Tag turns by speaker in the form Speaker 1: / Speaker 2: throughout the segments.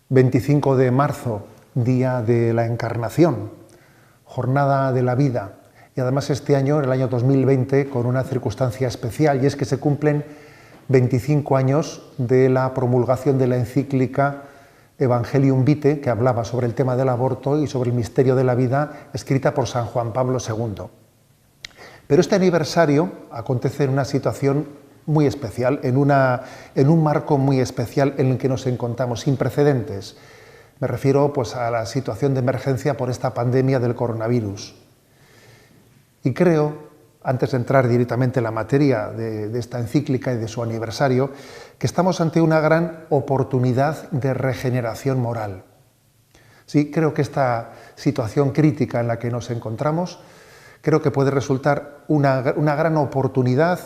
Speaker 1: 25 de marzo, Día de la Encarnación, Jornada de la Vida. Y además este año, el año 2020, con una circunstancia especial, y es que se cumplen 25 años de la promulgación de la encíclica Evangelium Vitae, que hablaba sobre el tema del aborto y sobre el misterio de la vida, escrita por San Juan Pablo II. Pero este aniversario acontece en una situación muy especial, en un marco muy especial en el que nos encontramos, sin precedentes. Me refiero pues, a la situación de emergencia por esta pandemia del coronavirus. Y creo, antes de entrar directamente en la materia de esta encíclica y de su aniversario, que estamos ante una gran oportunidad de regeneración moral. Sí, creo que esta situación crítica en la que nos encontramos, creo que puede resultar una gran oportunidad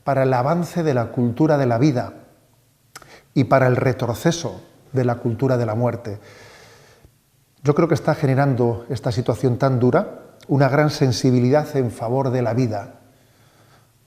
Speaker 1: para el avance de la cultura de la vida y para el retroceso de la cultura de la muerte. Yo creo que está generando esta situación tan dura una gran sensibilidad en favor de la vida.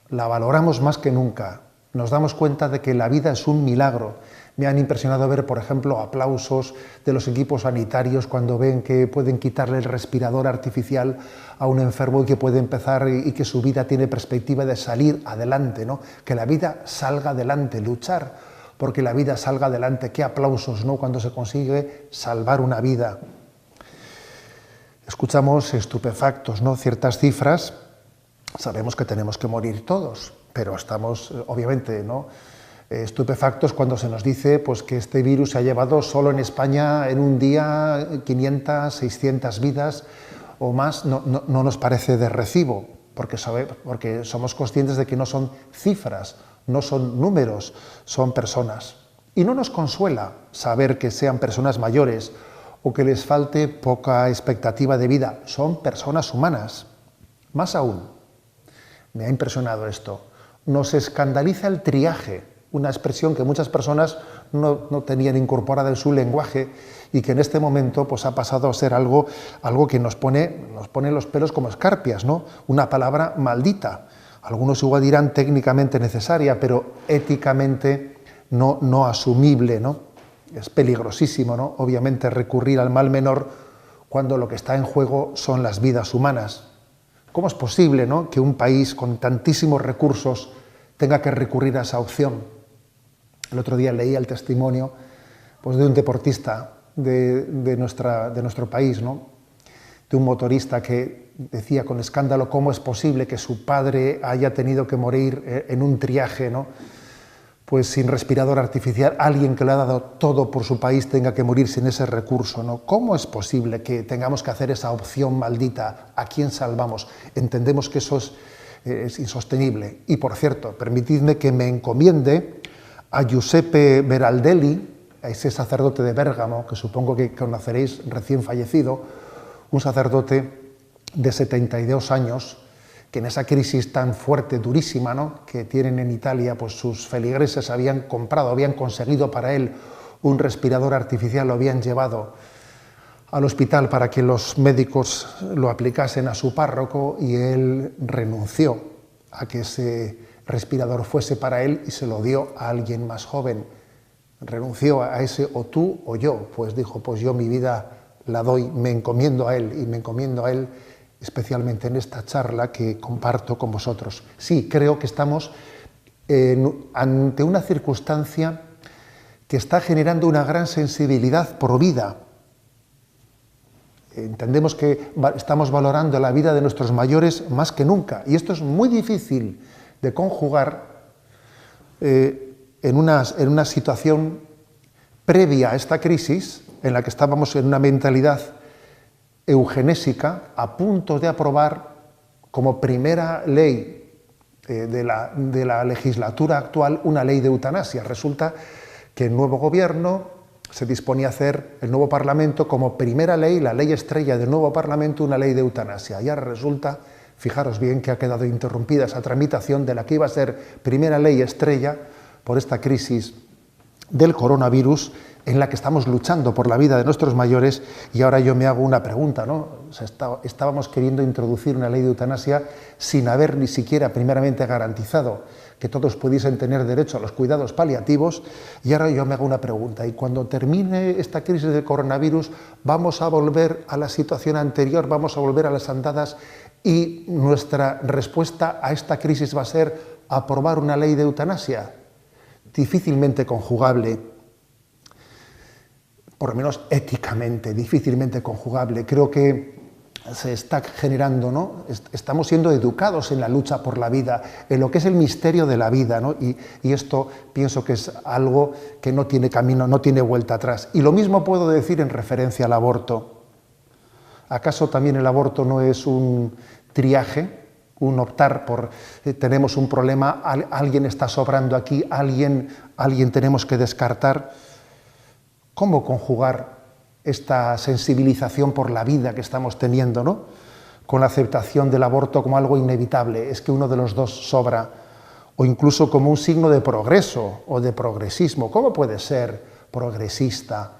Speaker 1: La valoramos más que nunca. Nos damos cuenta de que la vida es un milagro. Me han impresionado ver, por ejemplo, aplausos de los equipos sanitarios cuando ven que pueden quitarle el respirador artificial a un enfermo y que puede empezar y que su vida tiene perspectiva de salir adelante, ¿no? Que la vida salga adelante, luchar porque la vida salga adelante. Qué aplausos, ¿no? Cuando se consigue salvar una vida. Escuchamos estupefactos, ¿no? Ciertas cifras. Sabemos que tenemos que morir todos, pero estamos, obviamente, ¿no? Estupefactos cuando se nos dice pues, que este virus se ha llevado solo en España en un día 500, 600 vidas o más. No nos parece de recibo, porque somos conscientes de que no son cifras, no son números, son personas. Y no nos consuela saber que sean personas mayores o que les falte poca expectativa de vida. Son personas humanas. Más aún, me ha impresionado esto, nos escandaliza el triaje, una expresión que muchas personas no tenían incorporada en su lenguaje y que en este momento pues, ha pasado a ser algo que nos pone los pelos como escarpias, ¿no? Una palabra maldita. Algunos igual dirán técnicamente necesaria, pero éticamente no asumible, ¿no? Es peligrosísimo, ¿no? Obviamente recurrir al mal menor cuando lo que está en juego son las vidas humanas. ¿Cómo es posible, ¿no? Que un país con tantísimos recursos tenga que recurrir a esa opción? El otro día leía el testimonio pues, de un deportista de nuestro país, ¿no? De un motorista que decía con escándalo cómo es posible que su padre haya tenido que morir en un triaje, ¿no? Pues sin respirador artificial, alguien que le ha dado todo por su país tenga que morir sin ese recurso, ¿no? ¿Cómo es posible que tengamos que hacer esa opción maldita? ¿A quién salvamos? Entendemos que eso es insostenible. Y por cierto, permitidme que me encomiende a Giuseppe Berardelli, a ese sacerdote de Bérgamo, que supongo que conoceréis, recién fallecido, un sacerdote de 72 años, que en esa crisis tan fuerte, durísima, ¿no? Que tienen en Italia, pues sus feligreses habían conseguido para él un respirador artificial, lo habían llevado al hospital para que los médicos lo aplicasen a su párroco y él renunció a que ese respirador fuese para él y se lo dio a alguien más joven. Renunció a ese o tú o yo, pues dijo, pues yo mi vida la doy, me encomiendo a él y me encomiendo a él especialmente en esta charla que comparto con vosotros. Sí, creo que estamos ante una circunstancia que está generando una gran sensibilidad por vida. Entendemos que estamos valorando la vida de nuestros mayores más que nunca, y esto es muy difícil de conjugar en una situación previa a esta crisis, en la que estábamos en una mentalidad eugenésica, a punto de aprobar como primera ley de la legislatura actual una ley de eutanasia. Resulta que el nuevo gobierno se disponía a hacer, el nuevo Parlamento, como primera ley, la ley estrella del nuevo Parlamento, una ley de eutanasia. Y ahora resulta, fijaros bien, que ha quedado interrumpida esa tramitación de la que iba a ser primera ley estrella por esta crisis del coronavirus, en la que estamos luchando por la vida de nuestros mayores. Y ahora yo me hago una pregunta, ¿no? O sea, estábamos queriendo introducir una ley de eutanasia sin haber ni siquiera primeramente garantizado que todos pudiesen tener derecho a los cuidados paliativos. Y ahora yo me hago una pregunta, y cuando termine esta crisis del coronavirus, ¿vamos a volver a la situación anterior, vamos a volver a las andadas, y nuestra respuesta a esta crisis va a ser aprobar una ley de eutanasia? Difícilmente conjugable, por lo menos éticamente, difícilmente conjugable. Creo que se está generando, ¿no? Estamos siendo educados en la lucha por la vida, en lo que es el misterio de la vida, ¿no? Y esto pienso que es algo que no tiene camino, no tiene vuelta atrás. Y lo mismo puedo decir en referencia al aborto. ¿Acaso también el aborto no es un triaje, un optar por tenemos un problema, alguien está sobrando aquí, alguien tenemos que descartar? ¿Cómo conjugar esta sensibilización por la vida que estamos teniendo, ¿no?, con la aceptación del aborto como algo inevitable? Es que uno de los dos sobra, o incluso como un signo de progreso o de progresismo. ¿Cómo puede ser progresista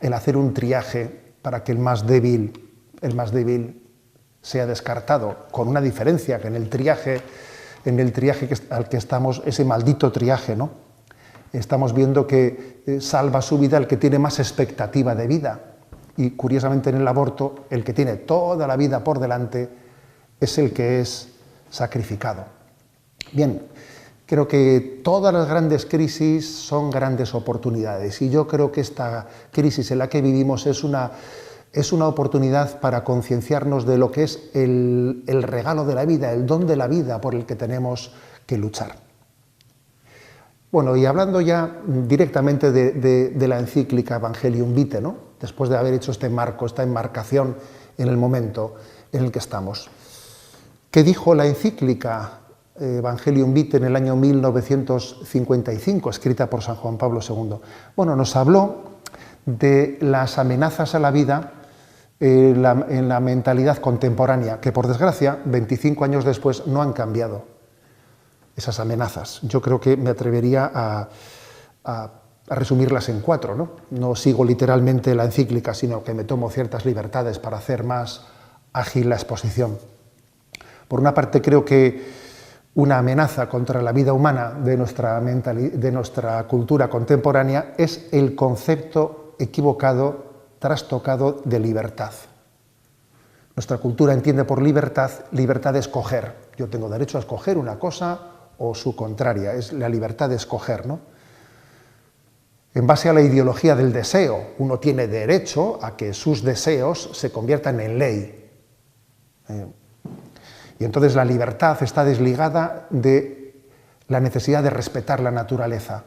Speaker 1: el hacer un triaje para que el más débil sea descartado? Con una diferencia, que en el triaje al que estamos, ese maldito triaje, ¿no?, estamos viendo que salva su vida el que tiene más expectativa de vida. Y curiosamente en el aborto, el que tiene toda la vida por delante es el que es sacrificado. Bien, creo que todas las grandes crisis son grandes oportunidades, y yo creo que esta crisis en la que vivimos es una oportunidad para concienciarnos de lo que es el regalo de la vida, el don de la vida por el que tenemos que luchar. Bueno, y hablando ya directamente de la encíclica Evangelium Vitae, ¿no?, después de haber hecho este marco, esta enmarcación en el momento en el que estamos. ¿Qué dijo la encíclica Evangelium Vitae en el año 1955, escrita por San Juan Pablo II? Bueno, nos habló de las amenazas a la vida en la mentalidad contemporánea, que por desgracia, 25 años después, no han cambiado esas amenazas. Yo creo que me atrevería a resumirlas en 4, ¿no? No sigo literalmente la encíclica, sino que me tomo ciertas libertades para hacer más ágil la exposición. Por una parte, creo que una amenaza contra la vida humana de nuestra cultura contemporánea es el concepto equivocado, trastocado de libertad. Nuestra cultura entiende por libertad de escoger. Yo tengo derecho a escoger una cosa o su contraria, es la libertad de escoger, ¿no? En base a la ideología del deseo, uno tiene derecho a que sus deseos se conviertan en ley. Y entonces la libertad está desligada de la necesidad de respetar la naturaleza.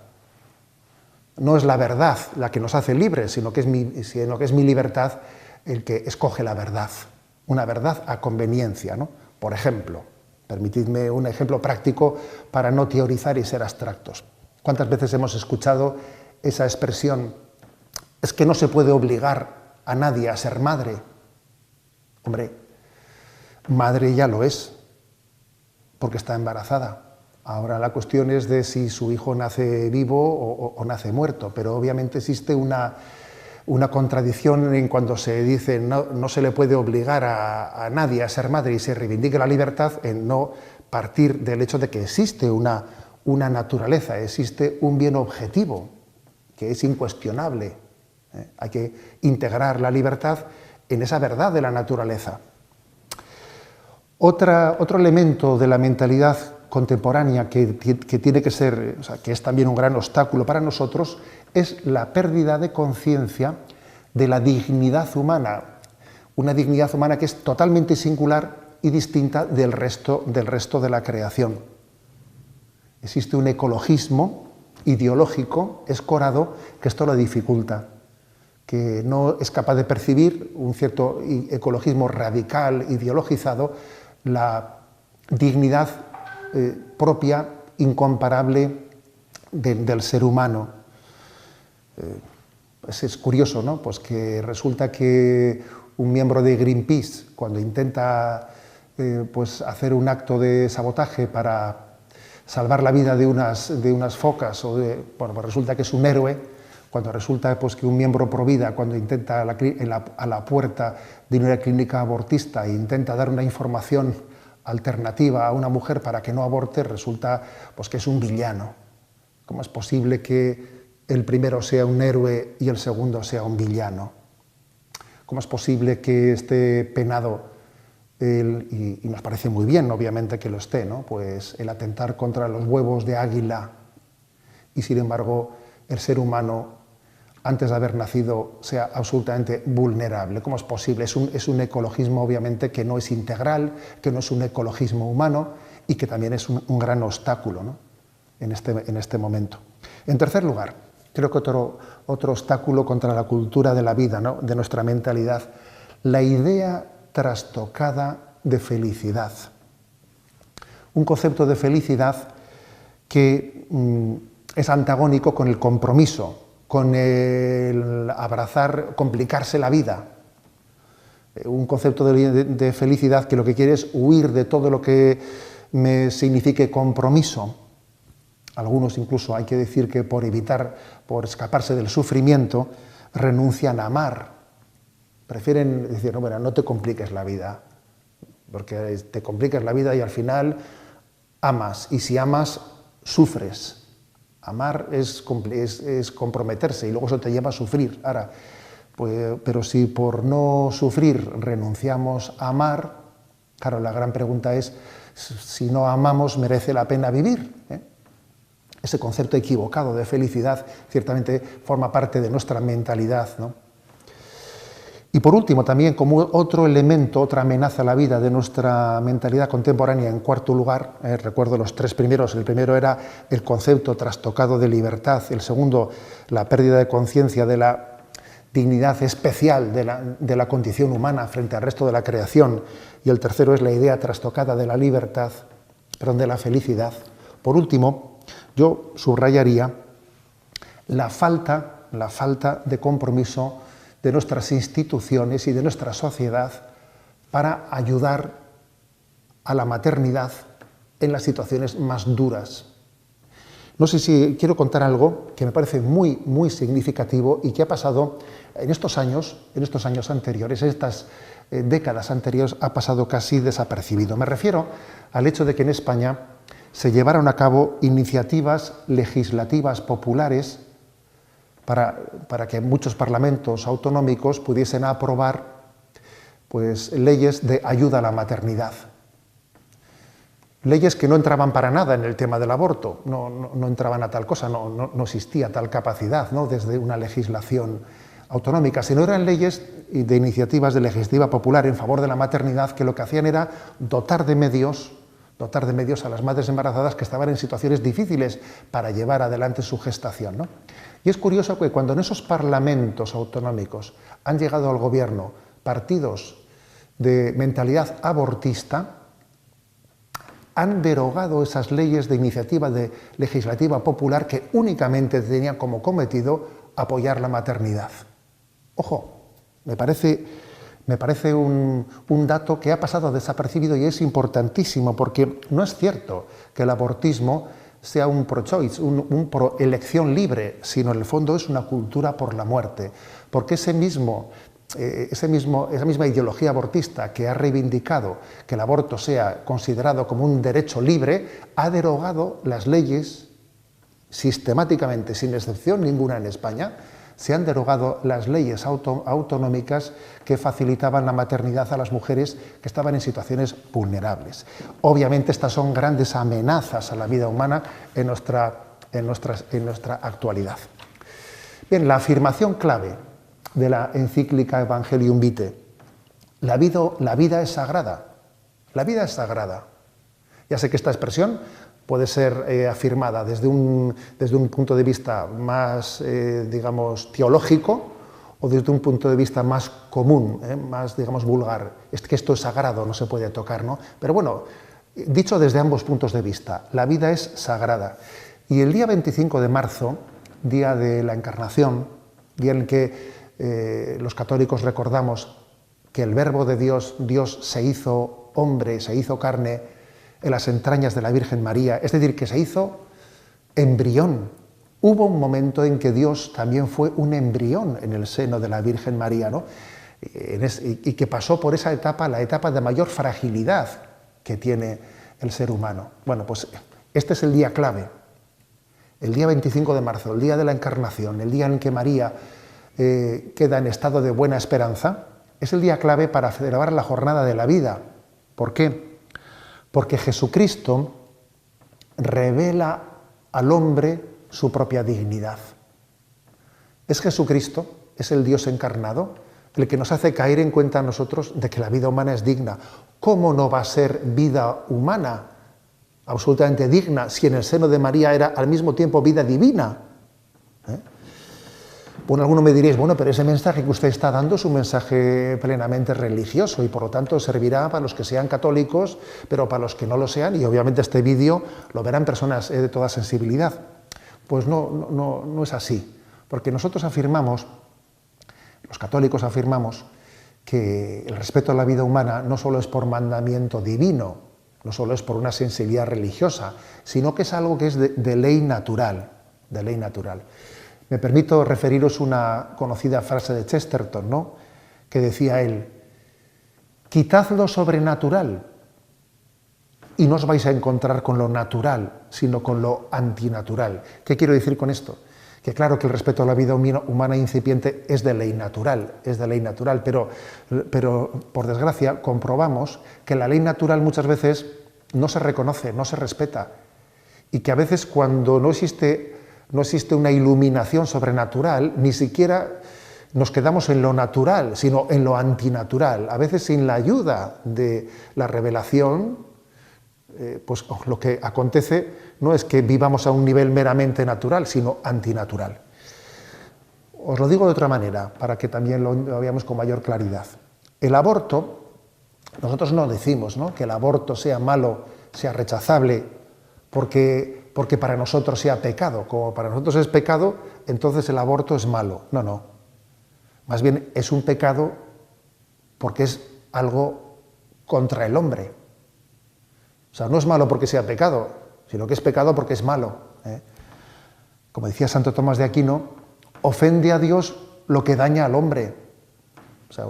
Speaker 1: No es la verdad la que nos hace libres, sino que es mi libertad el que escoge la verdad, una verdad a conveniencia, ¿no? Por ejemplo, permitidme un ejemplo práctico para no teorizar y ser abstractos. ¿Cuántas veces hemos escuchado esa expresión? Es que no se puede obligar a nadie a ser madre. Hombre, madre ya lo es, porque está embarazada. Ahora la cuestión es de si su hijo nace vivo o nace muerto, pero obviamente existe una contradicción en cuando se dice no se le puede obligar a nadie a ser madre y se reivindica la libertad, en no partir del hecho de que existe una naturaleza, existe un bien objetivo que es incuestionable. Hay que integrar la libertad en esa verdad de la naturaleza. Otro elemento de la mentalidad contemporánea que tiene que ser, o sea, que es también un gran obstáculo para nosotros, es la pérdida de conciencia de la dignidad humana, una dignidad humana que es totalmente singular y distinta del resto de la creación. Existe un ecologismo ideológico escorado que esto lo dificulta, que no es capaz de percibir un cierto ecologismo radical, ideologizado, la dignidad propia, incomparable del ser humano. Pues es curioso, ¿no? Pues que resulta que un miembro de Greenpeace, cuando intenta pues hacer un acto de sabotaje para salvar la vida de unas focas, pues resulta que es un héroe, cuando resulta pues, que un miembro pro vida, cuando intenta a la puerta de una clínica abortista e intenta dar una información alternativa a una mujer para que no aborte resulta pues, que es un villano. ¿Cómo es posible que el primero sea un héroe y el segundo sea un villano? ¿Cómo es posible que esté penado, y nos parece muy bien, obviamente, que lo esté, ¿no? Pues el atentar contra los huevos de águila, y sin embargo el ser humano, antes de haber nacido, sea absolutamente vulnerable? ¿Cómo es posible? Es un ecologismo, obviamente, que no es integral, que no es un ecologismo humano y que también es un gran obstáculo, ¿no? en este momento. En tercer lugar, creo que otro obstáculo contra la cultura de la vida, ¿no? De nuestra mentalidad, la idea trastocada de felicidad. Un concepto de felicidad que es antagónico con el compromiso, con el abrazar, complicarse la vida. Un concepto de felicidad que lo que quiere es huir de todo lo que me signifique compromiso. Algunos incluso hay que decir que por escaparse del sufrimiento, renuncian a amar. Prefieren decir, no, bueno, no te compliques la vida, porque te complicas la vida y al final amas, y si amas, sufres. Amar es comprometerse y luego eso te lleva a sufrir. Ahora, pues, pero si por no sufrir renunciamos a amar, claro, la gran pregunta es, si no amamos, ¿merece la pena vivir? Ese concepto equivocado de felicidad ciertamente forma parte de nuestra mentalidad, ¿no? Y por último, también como otro elemento, otra amenaza a la vida de nuestra mentalidad contemporánea, en cuarto lugar, recuerdo los tres primeros, el primero era el concepto trastocado de libertad, el segundo, la pérdida de conciencia de la dignidad especial de la condición humana frente al resto de la creación, y el tercero es la idea trastocada de la libertad, de la felicidad. Por último, yo subrayaría la falta de compromiso de nuestras instituciones y de nuestra sociedad para ayudar a la maternidad en las situaciones más duras. No sé si quiero contar algo que me parece muy, muy significativo y que ha pasado en estos años anteriores, en estas décadas anteriores, ha pasado casi desapercibido. Me refiero al hecho de que en España se llevaron a cabo iniciativas legislativas populares para que muchos parlamentos autonómicos pudiesen aprobar pues, leyes de ayuda a la maternidad. Leyes que no entraban para nada en el tema del aborto, no entraban a tal cosa, no existía tal capacidad, ¿no? Desde una legislación autonómica, sino eran leyes de iniciativas de legislativa popular en favor de la maternidad que lo que hacían era dotar de medios a las madres embarazadas que estaban en situaciones difíciles para llevar adelante su gestación, ¿no? Y es curioso que cuando en esos parlamentos autonómicos han llegado al gobierno partidos de mentalidad abortista, han derogado esas leyes de iniciativa legislativa popular que únicamente tenían como cometido apoyar la maternidad. Ojo, me parece un dato que ha pasado desapercibido y es importantísimo, porque no es cierto que el abortismo sea un pro-choice, un pro-elección libre, sino en el fondo es una cultura por la muerte, porque esa misma ideología abortista que ha reivindicado que el aborto sea considerado como un derecho libre, ha derogado las leyes sistemáticamente, sin excepción ninguna en España. Se han derogado las leyes autonómicas que facilitaban la maternidad a las mujeres que estaban en situaciones vulnerables. Obviamente estas son grandes amenazas a la vida humana en nuestra actualidad. Bien, la afirmación clave de la encíclica Evangelium Vitae, la vida es sagrada. La vida es sagrada. Ya sé que esta expresión puede ser afirmada desde un punto de vista más, digamos, teológico o desde un punto de vista más común, más, digamos, vulgar. Es que esto es sagrado, no se puede tocar, ¿no? Pero bueno, dicho desde ambos puntos de vista, la vida es sagrada. Y el día 25 de marzo, día de la Encarnación, día en el que los católicos recordamos que el Verbo de Dios, Dios se hizo hombre, se hizo carne, en las entrañas de la Virgen María, es decir, que se hizo embrión. Hubo un momento en que Dios también fue un embrión en el seno de la Virgen María, ¿no? Y que pasó por esa etapa, la etapa de mayor fragilidad que tiene el ser humano. Bueno, pues este es el día clave, el día 25 de marzo, el día de la Encarnación, el día en que María queda en estado de buena esperanza, es el día clave para celebrar la jornada de la vida. ¿Por qué? Porque Jesucristo revela al hombre su propia dignidad. Es Jesucristo, es el Dios encarnado, el que nos hace caer en cuenta a nosotros de que la vida humana es digna. ¿Cómo no va a ser vida humana absolutamente digna si en el seno de María era al mismo tiempo vida divina? Bueno, algunos me diréis, bueno, pero ese mensaje que usted está dando es un mensaje plenamente religioso y por lo tanto servirá para los que sean católicos, pero para los que no lo sean, y obviamente este vídeo lo verán personas de toda sensibilidad. Pues no es así, porque nosotros afirmamos, los católicos afirmamos, que el respeto a la vida humana no solo es por mandamiento divino, no solo es por una sensibilidad religiosa, sino que es algo que es de ley natural, de ley natural. Me permito referiros una conocida frase de Chesterton, ¿no?, que decía él: quitad lo sobrenatural y no os vais a encontrar con lo natural, sino con lo antinatural. ¿Qué quiero decir con esto? Que claro que el respeto a la vida humana incipiente es de ley natural, pero por desgracia comprobamos que la ley natural muchas veces no se reconoce, no se respeta, y que a veces cuando no existe una iluminación sobrenatural, ni siquiera nos quedamos en lo natural, sino en lo antinatural. A veces sin la ayuda de la revelación, pues lo que acontece no es que vivamos a un nivel meramente natural, sino antinatural. Os lo digo de otra manera, para que también lo veamos con mayor claridad. El aborto, nosotros no decimos, ¿no?, que el aborto sea malo, sea rechazable, porque para nosotros sea pecado. Como para nosotros es pecado, entonces el aborto es malo. No. Más bien es un pecado porque es algo contra el hombre. O sea, no es malo porque sea pecado, sino que es pecado porque es malo. Como decía Santo Tomás de Aquino, ofende a Dios lo que daña al hombre. O sea,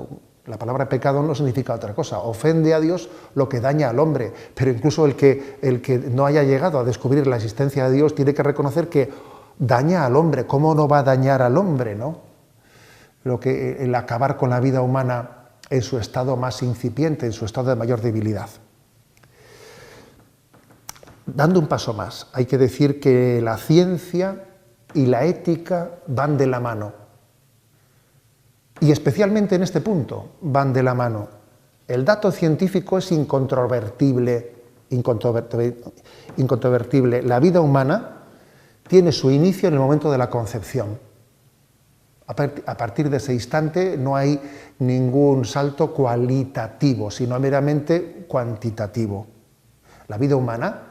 Speaker 1: la palabra pecado no significa otra cosa. Ofende a Dios lo que daña al hombre. Pero incluso el que no haya llegado a descubrir la existencia de Dios tiene que reconocer que daña al hombre. ¿Cómo no va a dañar al hombre, no? El acabar con la vida humana en su estado más incipiente, en su estado de mayor debilidad. Dando un paso más, hay que decir que la ciencia y la ética van de la mano. Y especialmente en este punto van de la mano. El dato científico es incontrovertible. La vida humana tiene su inicio en el momento de la concepción. A partir de ese instante no hay ningún salto cualitativo, sino meramente cuantitativo. La vida humana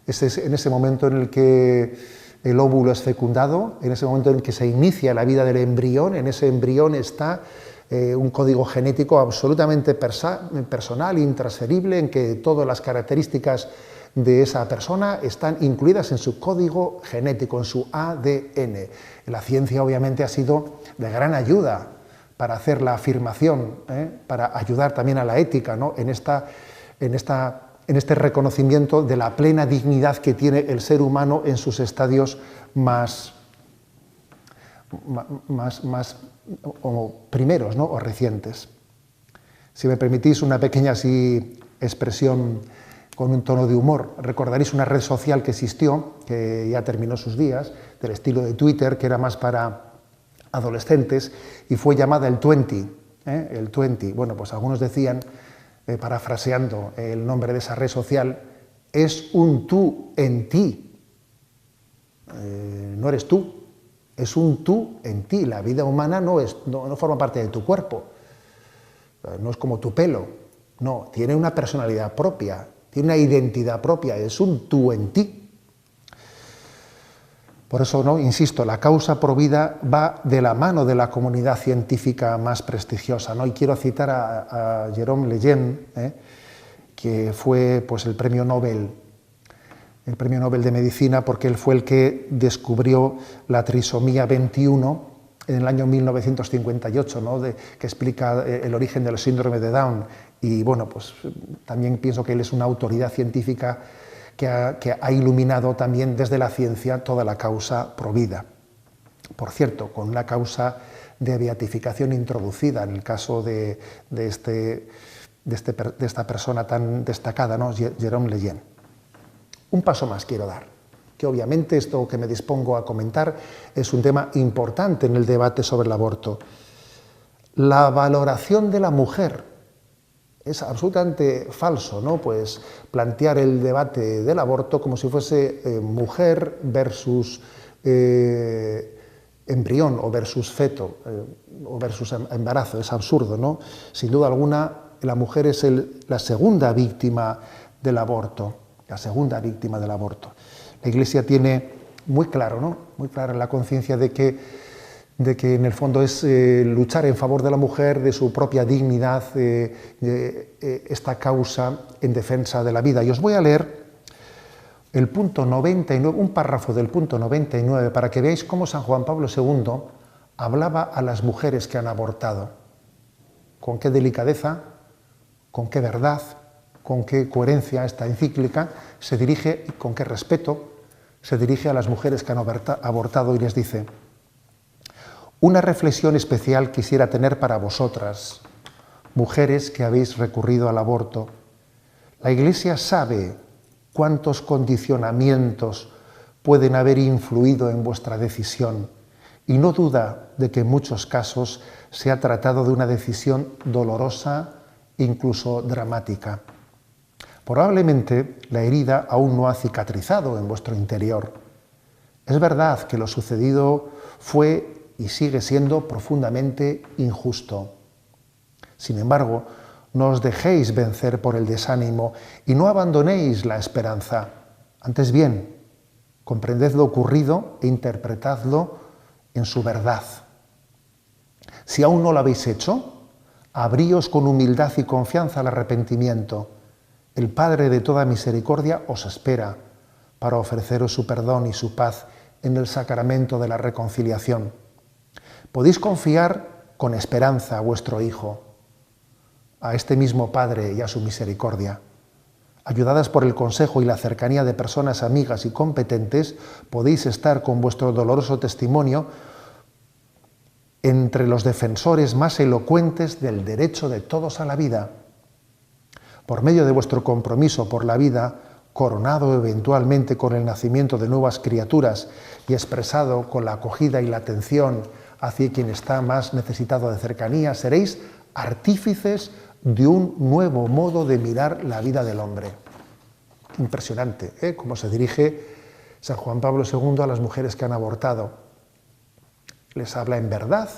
Speaker 1: es en ese momento en el que el óvulo es fecundado, en ese momento en que se inicia la vida del embrión. En ese embrión está un código genético absolutamente personal, intransferible, en que todas las características de esa persona están incluidas en su código genético, en su ADN. La ciencia obviamente ha sido de gran ayuda para hacer la afirmación, para ayudar también a la ética, ¿no?, en este reconocimiento de la plena dignidad que tiene el ser humano en sus estadios más primeros, ¿no?, o recientes. Si me permitís una pequeña expresión con un tono de humor, recordaréis una red social que existió, que ya terminó sus días, del estilo de Twitter, que era más para adolescentes, y fue llamada el 20. El 20. Bueno, pues algunos decían, parafraseando el nombre de esa red social, es un tú en ti. No eres tú, es un tú en ti. La vida humana no forma parte de tu cuerpo, no es como tu pelo, no, tiene una personalidad propia, tiene una identidad propia, es un tú en ti. Por eso, no, insisto, la causa provida va de la mano de la comunidad científica más prestigiosa, ¿no? Y quiero citar a Jérôme Lejeune, que fue, pues, el premio Nobel de Medicina, porque él fue el que descubrió la trisomía 21 en el año 1958, ¿no?, que explica el origen del síndrome de Down, Y bueno, pues también pienso que él es una autoridad científica que ha iluminado también desde la ciencia toda la causa provida. Por cierto, con una causa de beatificación introducida en el caso de esta persona tan destacada, ¿no? Jérôme Lejeune. Un paso más quiero dar, que obviamente esto que me dispongo a comentar es un tema importante en el debate sobre el aborto. La valoración de la mujer. Es absolutamente falso, ¿no? Pues plantear el debate del aborto como si fuese mujer versus embrión o versus feto o versus embarazo. Es absurdo, ¿no? Sin duda alguna, la mujer es la segunda víctima del aborto. La segunda víctima del aborto. La Iglesia tiene muy claro, ¿no? Muy clara la conciencia de que en el fondo es luchar en favor de la mujer, de su propia dignidad, esta causa en defensa de la vida. Y os voy a leer el punto 99, un párrafo del punto 99, para que veáis cómo San Juan Pablo II hablaba a las mujeres que han abortado. Con qué delicadeza, con qué verdad, con qué coherencia esta encíclica se dirige, y con qué respeto se dirige a las mujeres que han abortado y les dice: una reflexión especial quisiera tener para vosotras, mujeres que habéis recurrido al aborto. La Iglesia sabe cuántos condicionamientos pueden haber influido en vuestra decisión y no duda de que en muchos casos se ha tratado de una decisión dolorosa, incluso dramática. Probablemente la herida aún no ha cicatrizado en vuestro interior. Es verdad que lo sucedido fue y sigue siendo profundamente injusto. Sin embargo, no os dejéis vencer por el desánimo y no abandonéis la esperanza. Antes bien, comprended lo ocurrido e interpretadlo en su verdad. Si aún no lo habéis hecho, abríos con humildad y confianza al arrepentimiento. El Padre de toda misericordia os espera para ofreceros su perdón y su paz en el sacramento de la reconciliación. Podéis confiar con esperanza a vuestro Hijo, a este mismo Padre y a su misericordia. Ayudadas por el consejo y la cercanía de personas amigas y competentes, podéis estar con vuestro doloroso testimonio entre los defensores más elocuentes del derecho de todos a la vida. Por medio de vuestro compromiso por la vida, coronado eventualmente con el nacimiento de nuevas criaturas y expresado con la acogida y la atención hacia quien está más necesitado de cercanía, seréis artífices de un nuevo modo de mirar la vida del hombre. Impresionante, ¿eh? Cómo se dirige San Juan Pablo II a las mujeres que han abortado. Les habla en verdad,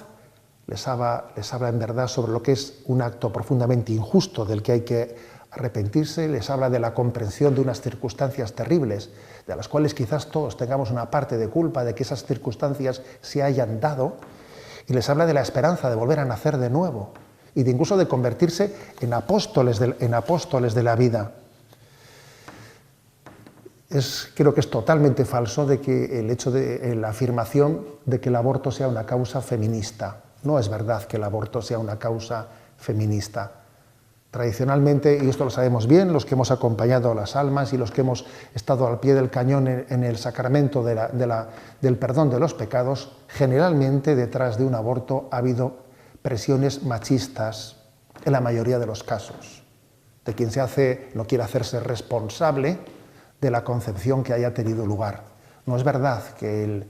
Speaker 1: les habla en verdad sobre lo que es un acto profundamente injusto del que hay que arrepentirse, les habla de la comprensión de unas circunstancias terribles, de las cuales quizás todos tengamos una parte de culpa de que esas circunstancias se hayan dado, y les habla de la esperanza de volver a nacer de nuevo y de incluso de convertirse en apóstoles de la vida. Creo que es totalmente falso de que el hecho de la afirmación de que el aborto sea una causa feminista. No es verdad que el aborto sea una causa feminista. Tradicionalmente, y esto lo sabemos bien, los que hemos acompañado a las almas y los que hemos estado al pie del cañón en el sacramento del perdón de los pecados, generalmente detrás de un aborto ha habido presiones machistas en la mayoría de los casos, de quien no quiere hacerse responsable de la concepción que haya tenido lugar. No es verdad que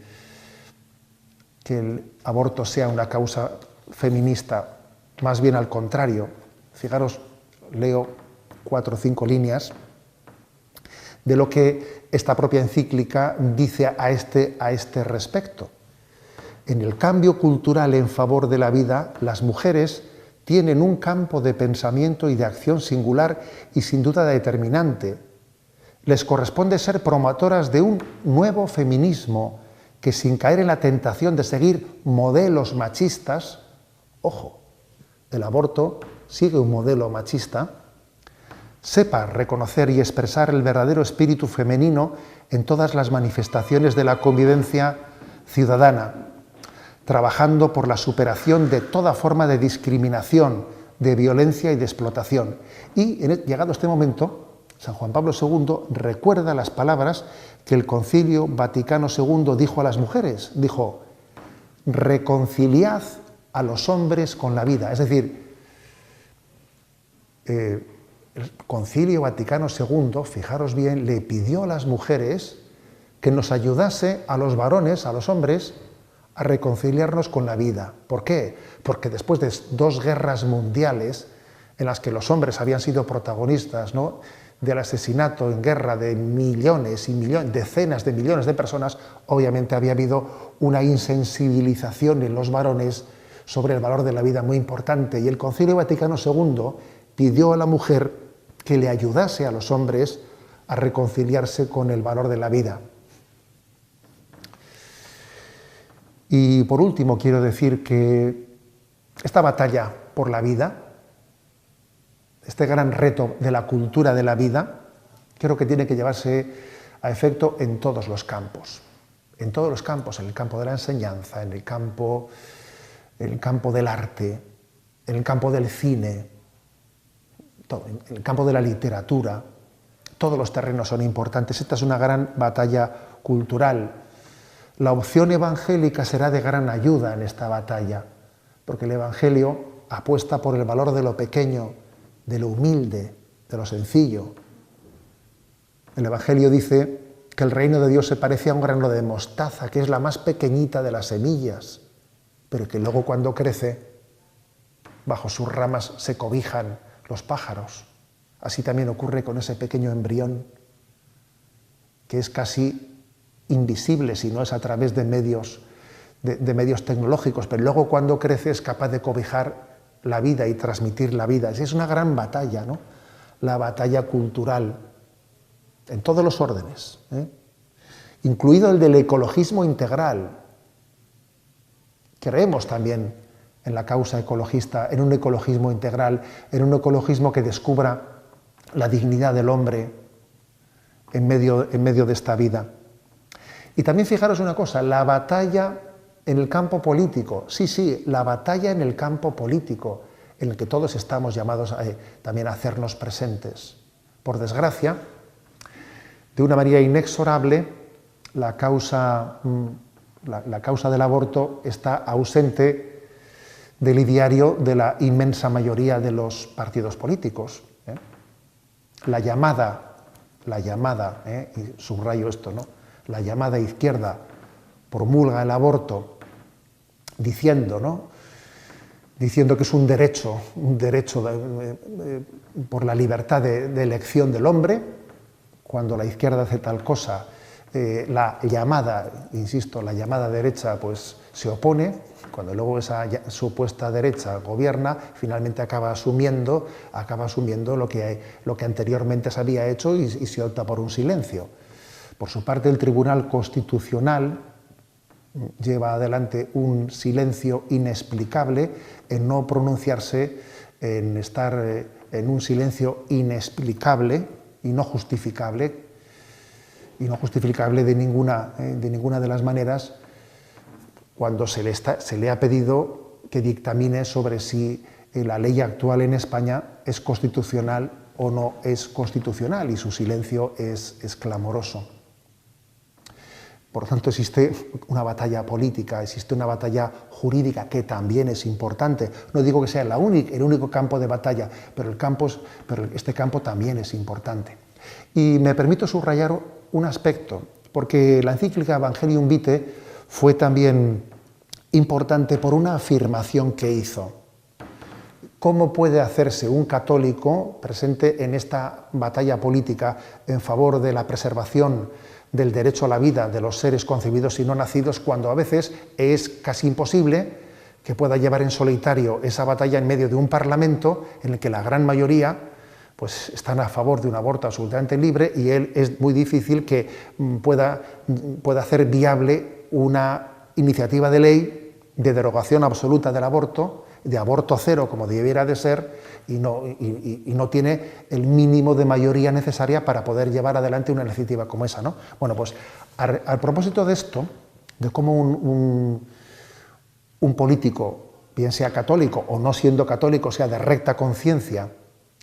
Speaker 1: el aborto sea una causa feminista, más bien al contrario. Fijaros, leo 4 o 5 líneas de lo que esta propia encíclica dice a este respecto. En el cambio cultural en favor de la vida, las mujeres tienen un campo de pensamiento y de acción singular y sin duda determinante. Les corresponde ser promotoras de un nuevo feminismo que, sin caer en la tentación de seguir modelos machistas, ojo, el aborto sigue un modelo machista, sepa reconocer y expresar el verdadero espíritu femenino en todas las manifestaciones de la convivencia ciudadana, trabajando por la superación de toda forma de discriminación, de violencia y de explotación. Y llegado este momento, San Juan Pablo II recuerda las palabras que el Concilio Vaticano II dijo a las mujeres. Dijo: reconciliad a los hombres con la vida. Es decir, el Concilio Vaticano II, fijaros bien, le pidió a las mujeres que nos ayudase a los varones, a los hombres, a reconciliarnos con la vida. ¿Por qué? Porque después de 2 guerras mundiales en las que los hombres habían sido protagonistas, ¿no?, del asesinato en guerra de millones y millones, decenas de millones de personas, obviamente había habido una insensibilización en los varones sobre el valor de la vida muy importante. Y el Concilio Vaticano II pidió a la mujer que le ayudase a los hombres a reconciliarse con el valor de la vida. Y por último quiero decir que esta batalla por la vida, este gran reto de la cultura de la vida, creo que tiene que llevarse a efecto en todos los campos. En todos los campos, en el campo de la enseñanza, en el campo del arte, en el campo del cine, en el campo de la literatura. Todos los terrenos son importantes. Esta es una gran batalla cultural. La opción evangélica será de gran ayuda en esta batalla, porque el Evangelio apuesta por el valor de lo pequeño, de lo humilde, de lo sencillo. El Evangelio dice que el reino de Dios se parece a un grano de mostaza, que es la más pequeñita de las semillas, pero que luego cuando crece, bajo sus ramas se cobijan los pájaros. Así también ocurre con ese pequeño embrión, que es casi invisible si no es a través de medios tecnológicos, pero luego cuando crece es capaz de cobijar la vida y transmitir la vida. Es una gran batalla, ¿no?, la batalla cultural, en todos los órdenes, incluido el del ecologismo integral. Creemos también en la causa ecologista, en un ecologismo integral, en un ecologismo que descubra la dignidad del hombre en medio de esta vida. Y también fijaros una cosa, la batalla en el campo político, sí, la batalla en el campo político, en el que todos estamos llamados también a hacernos presentes. Por desgracia, de una manera inexorable, la causa del aborto está ausente del ideario de la inmensa mayoría de los partidos políticos. La llamada, y subrayo esto, ¿no?, la llamada izquierda promulga el aborto diciendo que es un derecho por la libertad de elección del hombre. Cuando la izquierda hace tal cosa, la llamada derecha pues se opone. Cuando luego esa supuesta derecha gobierna, finalmente acaba asumiendo lo que anteriormente se había hecho y se opta por un silencio. Por su parte, el Tribunal Constitucional lleva adelante un silencio inexplicable en no pronunciarse, en estar en un silencio inexplicable y no justificable de ninguna de las maneras, cuando se le ha pedido que dictamine sobre si la ley actual en España es constitucional o no es constitucional, y su silencio es clamoroso. Por lo tanto, existe una batalla política, existe una batalla jurídica que también es importante. No digo que sea el único campo de batalla, pero este campo también es importante. Y me permito subrayar un aspecto, porque la encíclica Evangelium Vitae fue también importante por una afirmación que hizo. ¿Cómo puede hacerse un católico presente en esta batalla política en favor de la preservación del derecho a la vida de los seres concebidos y no nacidos, cuando a veces es casi imposible que pueda llevar en solitario esa batalla en medio de un parlamento en el que la gran mayoría pues están a favor de un aborto absolutamente libre, y él es muy difícil que pueda hacer viable una iniciativa de ley de derogación absoluta del aborto, de aborto cero como debiera de ser, y no tiene el mínimo de mayoría necesaria para poder llevar adelante una iniciativa como esa, ¿no? Bueno, pues al propósito de esto, de cómo un político bien sea católico o no siendo católico, sea de recta conciencia,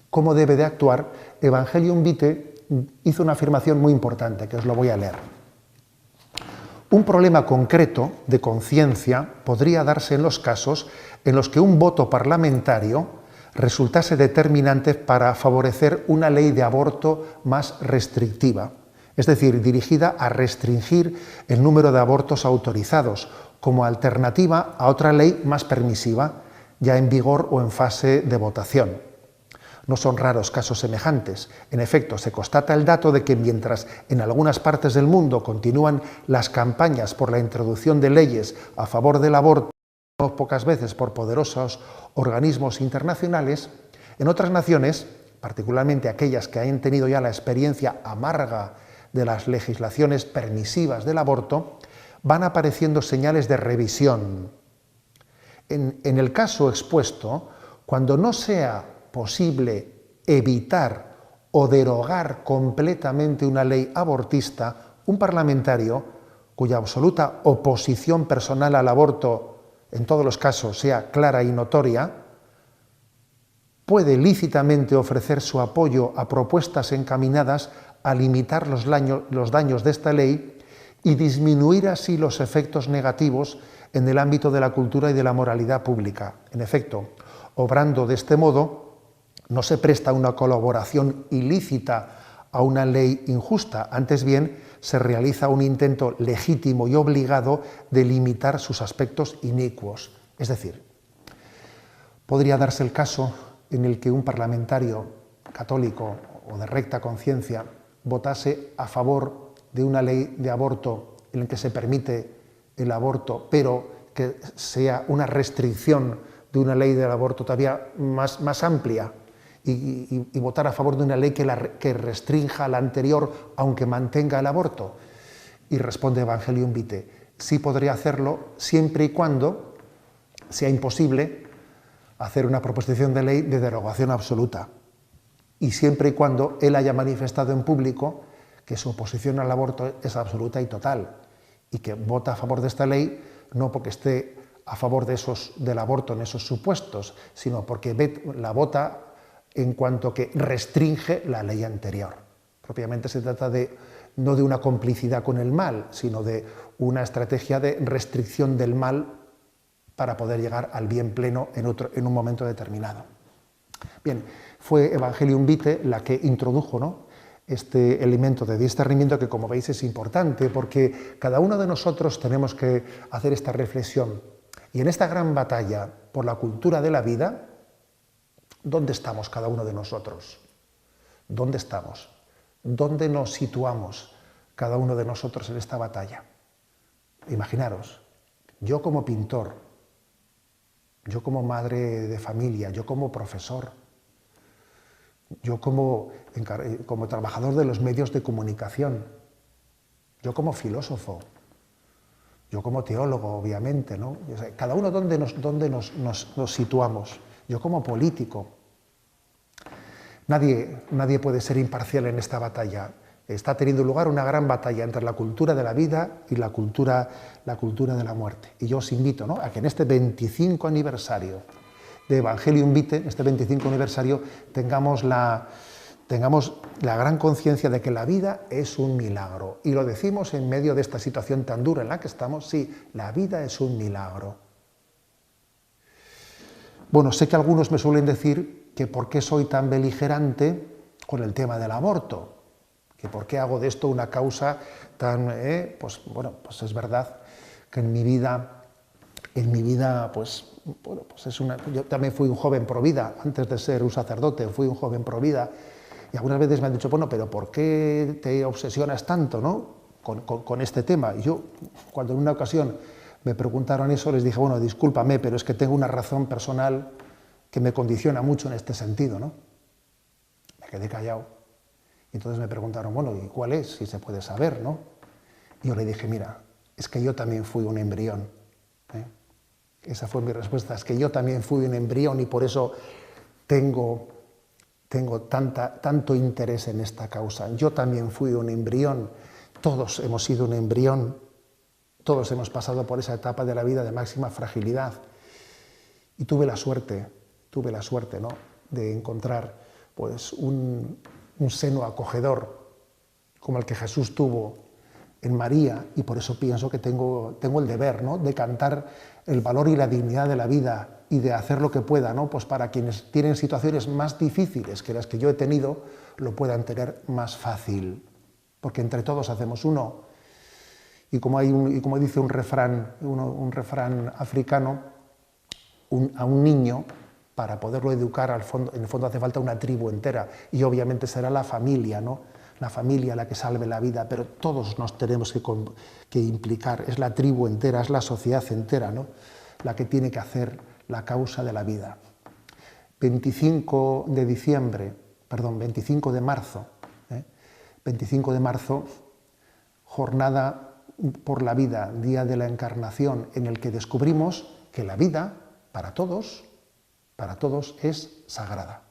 Speaker 1: cómo debe de actuar, Evangelium Vitae hizo una afirmación muy importante, que os lo voy a leer. Un problema concreto de conciencia podría darse en los casos en los que un voto parlamentario resultase determinante para favorecer una ley de aborto más restrictiva, es decir, dirigida a restringir el número de abortos autorizados, como alternativa a otra ley más permisiva, ya en vigor o en fase de votación. No son raros casos semejantes. En efecto, se constata el dato de que mientras en algunas partes del mundo continúan las campañas por la introducción de leyes a favor del aborto, pocas veces por poderosos organismos internacionales, en otras naciones, particularmente aquellas que hayan tenido ya la experiencia amarga de las legislaciones permisivas del aborto, van apareciendo señales de revisión. En el caso expuesto, cuando no sea posible evitar o derogar completamente una ley abortista, un parlamentario cuya absoluta oposición personal al aborto en todos los casos sea clara y notoria, puede lícitamente ofrecer su apoyo a propuestas encaminadas a limitar los daños de esta ley y disminuir así los efectos negativos en el ámbito de la cultura y de la moralidad pública. En efecto, obrando de este modo, no se presta una colaboración ilícita a una ley injusta, antes bien se realiza un intento legítimo y obligado de limitar sus aspectos inicuos. Es decir, podría darse el caso en el que un parlamentario católico o de recta conciencia votase a favor de una ley de aborto en la que se permite el aborto, pero que sea una restricción de una ley del aborto todavía más amplia, y votar a favor de una ley que restrinja la anterior aunque mantenga el aborto. Y responde Evangelium Vitae, sí podría hacerlo siempre y cuando sea imposible hacer una proposición de ley de derogación absoluta, y siempre y cuando él haya manifestado en público que su oposición al aborto es absoluta y total, y que vota a favor de esta ley no porque esté a favor del aborto en esos supuestos, sino porque la vota en cuanto que restringe la ley anterior. Propiamente se trata no de una complicidad con el mal, sino de una estrategia de restricción del mal para poder llegar al bien pleno en un momento determinado. Bien, fue Evangelium Vitae la que introdujo, ¿no?, este elemento de discernimiento que, como veis, es importante porque cada uno de nosotros tenemos que hacer esta reflexión. Y en esta gran batalla por la cultura de la vida, ¿dónde estamos cada uno de nosotros? ¿Dónde estamos? ¿Dónde nos situamos cada uno de nosotros en esta batalla? Imaginaros, yo como pintor, yo como madre de familia, yo como profesor, yo como trabajador de los medios de comunicación, yo como filósofo, yo como teólogo, obviamente, ¿no? O sea, cada uno dónde nos situamos. Yo como político. Nadie puede ser imparcial en esta batalla. Está teniendo lugar una gran batalla entre la cultura de la vida y la cultura de la muerte. Y yo os invito, ¿no?, a que en este 25 aniversario de Evangelium Vitae, este 25 aniversario, tengamos la gran conciencia de que la vida es un milagro. Y lo decimos en medio de esta situación tan dura en la que estamos. Sí, la vida es un milagro. Bueno, sé que algunos me suelen decir que por qué soy tan beligerante con el tema del aborto, que por qué hago de esto una causa tan... Pues es verdad que en mi vida, yo también fui un joven provida, antes de ser un sacerdote, fui un joven provida, y algunas veces me han dicho, bueno, pero ¿por qué te obsesionas tanto, ¿no?, con este tema? Y yo, cuando en una ocasión me preguntaron eso, les dije, bueno, discúlpame, pero es que tengo una razón personal que me condiciona mucho en este sentido, ¿no? Me quedé callado. Y entonces me preguntaron, bueno, ¿y cuál es? Si se puede saber, ¿no? Y yo le dije, mira, es que yo también fui un embrión. Esa fue mi respuesta, es que yo también fui un embrión y por eso tengo tanto interés en esta causa. Yo también fui un embrión, todos hemos sido un embrión, todos hemos pasado por esa etapa de la vida de máxima fragilidad. Y tuve la suerte, ¿no?, de encontrar pues, un seno acogedor como el que Jesús tuvo en María, y por eso pienso que tengo el deber, ¿no?, de cantar el valor y la dignidad de la vida y de hacer lo que pueda, ¿no?, pues para quienes tienen situaciones más difíciles que las que yo he tenido, lo puedan tener más fácil, porque entre todos hacemos uno. Y como dice un refrán africano, a un niño, para poderlo educar, en el fondo hace falta una tribu entera, y obviamente será la familia, ¿no?, la familia la que salve la vida, pero todos nos tenemos que implicar, es la tribu entera, es la sociedad entera, ¿no?, la que tiene que hacer la causa de la vida. 25 de marzo, 25 de marzo, jornada por la vida, día de la Encarnación, en el que descubrimos que la vida, para todos, es sagrada.